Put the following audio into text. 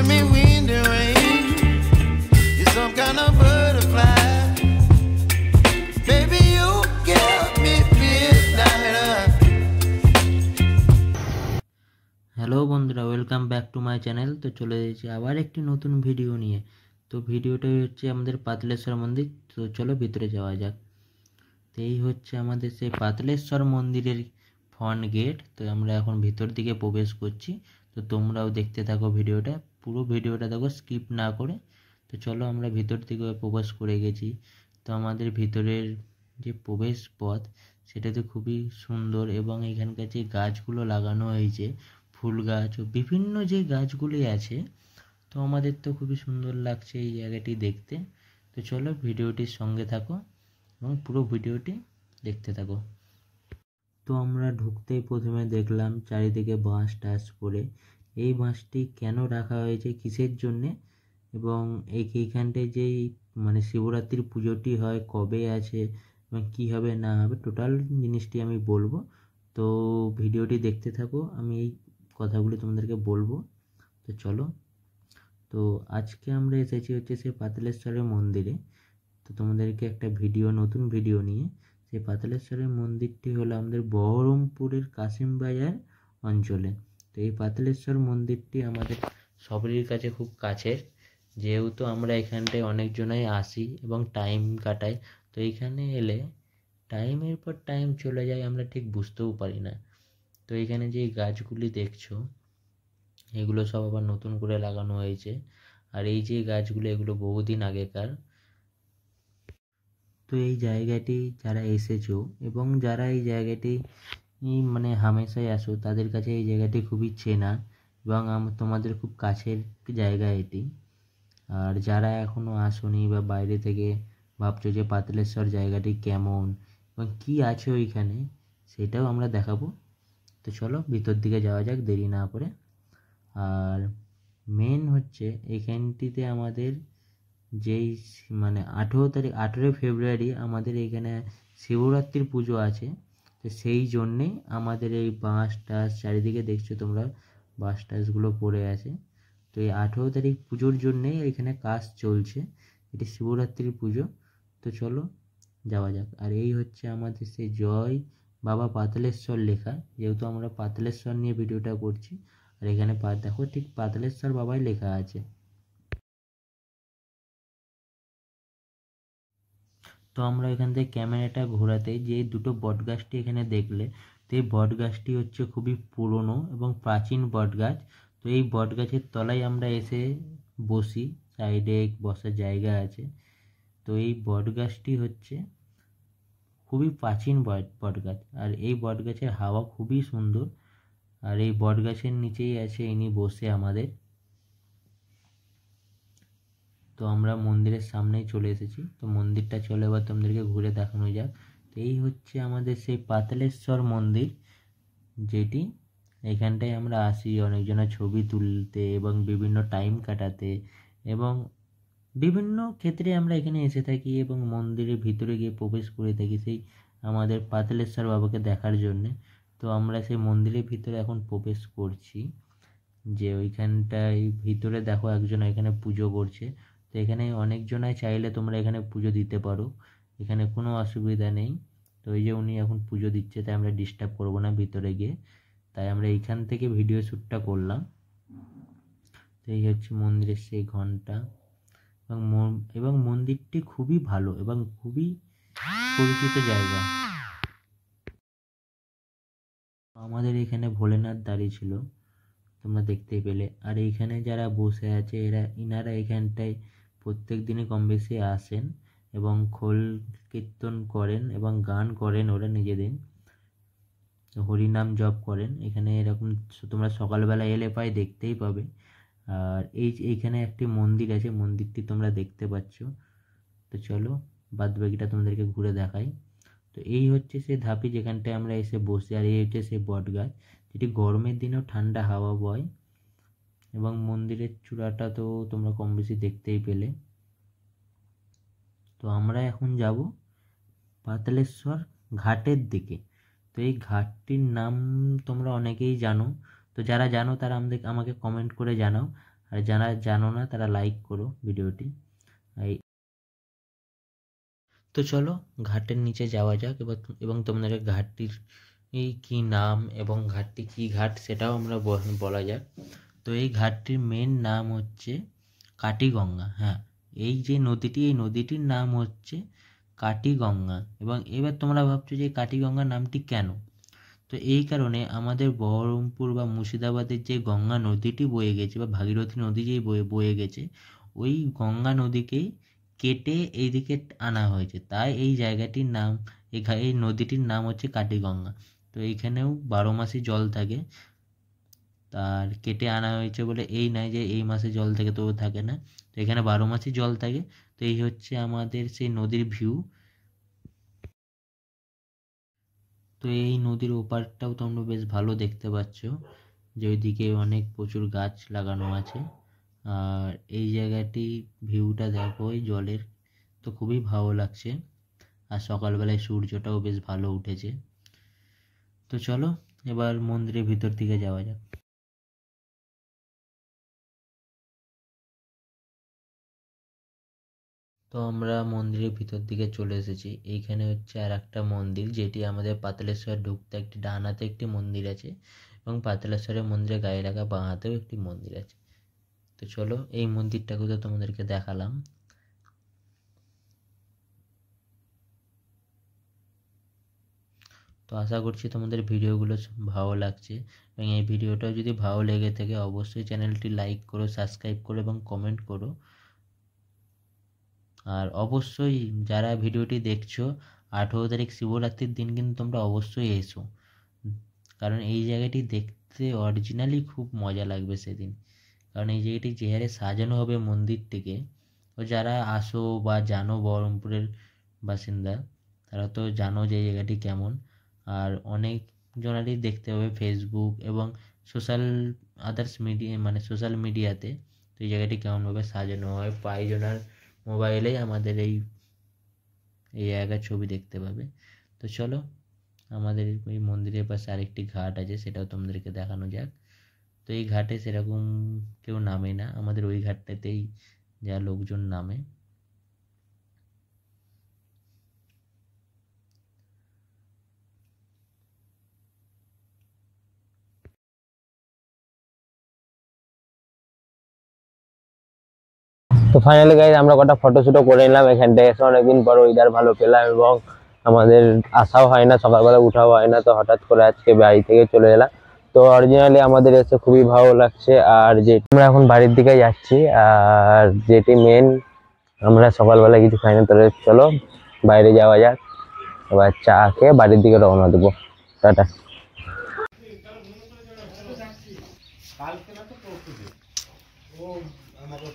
Tell me wind and rain, you're some kind of butterfly. Baby, you give me midnight. Hello বন্ধুরা, welcome back to my channel. তো চলে এসেছি আবার একটি নতুন ভিডিও নিয়ে। তো ভিডিওটাই হচ্ছে আমাদের পাতালেশ্বর মন্দির। তো চলো ভিতরে যাওয়া যাক। তো এই হচ্ছে আমাদের সেই পাতালেশ্বর মন্দিরের ফ্রন্ট গেট। তো আমরা এখন ভিতর দিকে প্রবেশ করছি। তো তোমরাও দেখতে থাকো ভিডিওটা, পুরো ভিডিওটা দেখো, স্কিপ না করে। তো চলো আমরা ভিতর দিকে প্রবেশ করে গেছি। তো আমাদের ভিতরের যে প্রবেশ পথ সেটা তো খুবই সুন্দর, এবং এখানকার যে গাছগুলো লাগানো হয়েছে, ফুল গাছ ও বিভিন্ন যে গাছগুলি আছে, তো আমাদের তো খুবই সুন্দর লাগছে এই জায়গাটি দেখতে। তো চলো ভিডিওটির সঙ্গে থাকো এবং পুরো ভিডিওটি দেখতে থাকো। তো আমরা ঢুকতেই প্রথমে দেখলাম চারিদিকে বাঁশ টাস পড়ে। এই বাঁশটি কেন রাখা হয়েছে, কিসের জন্যে, এবং এইখানটায় যেই মানে শিবরাত্রির পুজোটি হয় কবে আছে এবং কী হবে না হবে, টোটাল জিনিসটি আমি বলবো। তো ভিডিওটি দেখতে থাকো, আমি এই কথাগুলি তোমাদেরকে বলবো। তো চলো। তো আজকে আমরা এসেছি হচ্ছে সেই পাতালেশ্বরের মন্দিরে। তো তোমাদেরকে একটা নতুন ভিডিও নিয়ে। সেই পাতালেশ্বরের মন্দিরটি হলো আমাদের বহরমপুরের কাশিমবাজার অঞ্চলে। তো এই পাতালেশ্বর মন্দিরটি আমাদের সবারই কাছে খুব কাছের, যেহেতু আমরা এখানটায় অনেকজনাই আসি এবং টাইম কাটাই। তো এইখানে এলে টাইমের পর টাইম চলে যায়, আমরা ঠিক বুঝতেও পারি না। তো এখানে যে গাছগুলি দেখছো, এগুলো সব আবার নতুন করে লাগানো হয়েছে। আর এই যে গাছগুলো, এগুলো বহুদিন আগেকার। তো এই জায়গাটি যারা এসেছো এবং যারা এই জায়গাটি মানে হামেশাই আসো, তাদের কাছে এই জায়গাটি খুবই চেনা এবং তোমাদের খুব কাছের জায়গা এটি। আর যারা এখনও আসোনি বা বাইরে থেকে ভাবছো যে পাতালেশ্বর জায়গাটি কেমন এবং কী আছে ওইখানে, সেটাও আমরা দেখাবো। তো চলো ভিতর দিকে যাওয়া যাক দেরি না করে। আর মেন হচ্ছে এইখানটিতে আমাদের যেই মানে 18 ফেব্রুয়ারি আমাদের এখানে শিবরাত্রির পুজো আছে। তো সেই জন্যেই আমাদের এই বাঁশ টাস চারিদিকে দেখছো তোমরা, বাঁশ টাসগুলো পড়ে আছে। তো এই 18 পুজোর জন্যেই এখানে কাজ চলছে, এটি শিবরাত্রির পুজো। তো চলো যাওয়া যাক। আর এই হচ্ছে আমাদের সেই জয় বাবা পাতালেশ্বর লেখা, যেহেতু আমরা পাতালেশ্বর নিয়ে ভিডিওটা করছি। আর এখানে দেখো, ঠিক পাতালেশ্বর বাবাই লেখা আছে। তো আমরা এখান থেকে ক্যামেরাটা ঘোরাতে যে দুটো বটগাছটি এখানে দেখলে, তো এই বটগাছটি হচ্ছে খুবই পুরনো এবং প্রাচীন বটগাছ। তো এই বটগাছের তলায় আমরা এসে বসি, সাইডে বসার জায়গা আছে। তো এই বটগাছটি হচ্ছে খুবই প্রাচীন বটগাছ, আর এই বটগাছের হাওয়া খুবই সুন্দর। আর এই বটগাছের নিচেই আছে ইনি বসে আমাদের। তো আমরা মন্দিরের সামনেই চলে এসেছি। তো মন্দিরটা চলে এবার তোমাদেরকে ঘুরে দেখানো যাক। তো এই হচ্ছে আমাদের সেই পাতালেশ্বর মন্দির, যেটি এখানটায় আমরা আসি অনেকজনের ছবি তুলতে এবং বিভিন্ন টাইম কাটাতে, এবং বিভিন্ন ক্ষেত্রে আমরা এখানে এসে থাকি এবং মন্দিরের ভিতরে গিয়ে প্রবেশ করে থাকি সেই আমাদের পাতালেশ্বর বাবাকে দেখার জন্যে। তো আমরা সেই মন্দিরের ভিতরে এখন প্রবেশ করছি, যে ওইখানটায় ভিতরে দেখো একজন এখানে পুজো করছে। তো এখানে অনেকজনাই চাইলে তোমরা এখানে পুজো দিতে পারো, এখানে কোনো অসুবিধা নেই। তো এই যে উনি এখন পুজো দিচ্ছে, তাই আমরা ডিস্টার্ব করবো না ভিতরে গিয়ে, তাই আমরা এইখান থেকে ভিডিও শ্যুটটা করলাম। তো এই হচ্ছে মন্দিরের সেই ঘন্টা, এবং মন্দিরটি খুবই ভালো এবং খুবই পরিচিত জায়গা। আমাদের এখানে ভোলেনাথ দাঁড়িয়ে ছিল, তোমরা দেখতেই পেলে। আর এইখানে যারা বসে আছে ইনারা এখানটায় প্রত্যেক দিনই কম বেশি আসেন এবং খোল কীর্তন করেন এবং গান করেন, ওরা নিজেদের হরিনাম জপ করেন। এখানে এরকম তোমরা সকালবেলা এলে দেখতেই পাবে। আর এইখানে একটি মন্দির আছে, মন্দিরটি তোমরা দেখতে পাচ্ছ। তো চলো বাদ বাকিটা তোমাদেরকে ঘুরে দেখাই। তো এই হচ্ছে সেই ধাপি যেখানটায় আমরা এসে বসি, আর এই হচ্ছে সেই বট গাছ, যেটি গরমের দিনেও ঠান্ডা হাওয়া বয়। এবং মন্দিরের চূড়াটা তো তোমরা কম বেশি দেখতেই পেলে। তো আমরা এখন যাব পাতালেশ্বর ঘাটের দিকে। তো এই ঘাটটির নাম তোমরা অনেকেই জানো, তো যারা জানো তারা আমাকে কমেন্ট করে জানাও। আর যারা জানো না তারা লাইক করো ভিডিওটি। তো চলো ঘাটের নিচে যাওয়া যাক এবং তোমাদের ঘাটটির কি নাম এবং ঘাটটি কি ঘাট সেটাও আমরা বলা যাক। তো এই ঘাটটির মেন নাম হচ্ছে কাটিগঙ্গা। হ্যাঁ, এই যে নদীটি, এই নদীটির নাম হচ্ছে কাটিগঙ্গা। এবং এবার তোমরা ভাবছো যে কাটিগঙ্গা নামটি কেন? তো এই কারণে আমাদের বহরমপুর বা মুর্শিদাবাদের যে গঙ্গা নদীটি বয়ে গেছে বা ভাগীরথী নদী যে বয়ে গেছে, ওই গঙ্গা নদীকেই কেটে এইদিকে আনা হয়েছে, তাই এই জায়গাটির নাম, এই নদীটির নাম হচ্ছে কাটিগঙ্গা। তো এইখানেও 12 মাসই জল থাকে, তার কেটে আনা হয়েছে বলে এই নয় যে এই মাসে জল থাকে তো থাকে না, তো এখানে 12 মাসই জল থাকে। তো এই হচ্ছে আমাদের সেই নদীর ভিউ। তো এই নদীর ওপারটাও তোমরা বেশ ভালো দেখতে পাচ্ছ, যে ওইদিকে অনেক প্রচুর গাছ লাগানো আছে। আর এই জায়গাটি ভিউটা দেখো এই জলের, তো খুবই ভালো লাগছে। আর সকালবেলায় সূর্যটাও বেশ ভালো উঠেছে। তো চলো এবার মন্দিরের ভিতর দিকে যাওয়া যাক। তো আমরা মন্দিরের ভিতর দিকে চলে এসেছি। এইখানে হচ্ছে আর একটা মন্দির, যেটি আমাদের পাতালেশ্বর ঢুকতে একটি ডান হাতে একটি মন্দির আছে এবং পাতালেশ্বরের মন্দিরের গায়ে লাগা বাঁ হাতেও একটি মন্দির আছে। তো চলো এই মন্দিরটাকে তো তোমাদেরকে দেখালাম। তো আশা করছি তোমাদের ভিডিওগুলো ভালো লাগছে, এবং এই ভিডিওটাও যদি ভালো লেগে থাকে অবশ্যই চ্যানেলটি লাইক করো, সাবস্ক্রাইব করো এবং কমেন্ট করো। আর অবশ্যই যারা ভিডিওটি দেখছো 18 তারিখ শিবরাত্রির দিন কিন্তু তোমরা অবশ্যই এসো, কারণ এই জায়গাটি দেখতে অরিজিনালি খুব মজা লাগবে সেদিন। কারণ এই জায়গাটি যে হারে সাজানো হবে মন্দিরটিকে, ও যারা আসো বা জানো বহরমপুরের বাসিন্দা তারা তো জানো যে এই জায়গাটি কেমন। আর অনেক জনেরই দেখতে হবে ফেসবুক এবং আদার্স মিডিয়া, মানে সোশ্যাল মিডিয়াতে, তো এই জায়গাটি কেমনভাবে সাজানো হয় প্রায়জনের মোবাইলেই আমাদের এই জায়গার ছবি দেখতে পাবে। তো চলো আমাদের এই মন্দিরের পাশে আরেকটি ঘাট আছে, সেটাও তোমাদেরকে দেখানো যাক। তো এই ঘাটে সেরকম কেউ নামে না, আমাদের ওই ঘাটটাতেই যা লোকজন নামে। তো ফাইনালি গাইজ আমরা কটা ফটোশুটও করে নিলাম এখানটায় এসে। অনেকদিন পর ওয়েদার ভালো পেলাম এবং আমাদের আসাও হয় না, সকালবেলা উঠাও হয় না, তো হঠাৎ করে আজকে বাড়ি থেকে চলে এলাম। তো অরিজিনালি আমাদের এসে খুবই ভালো লাগছে। আর যে আমরা এখন বাড়ির দিকে যাচ্ছি, আর যেটি মেন আমরা সকালবেলা কিছু খাই না, তাহলে চলো বাইরে যাওয়া যাক, এবার চা খেয়ে বাড়ির দিকে রওনা দেবো। টাটা। কালকে না তো পরশু দিন ও আমাকে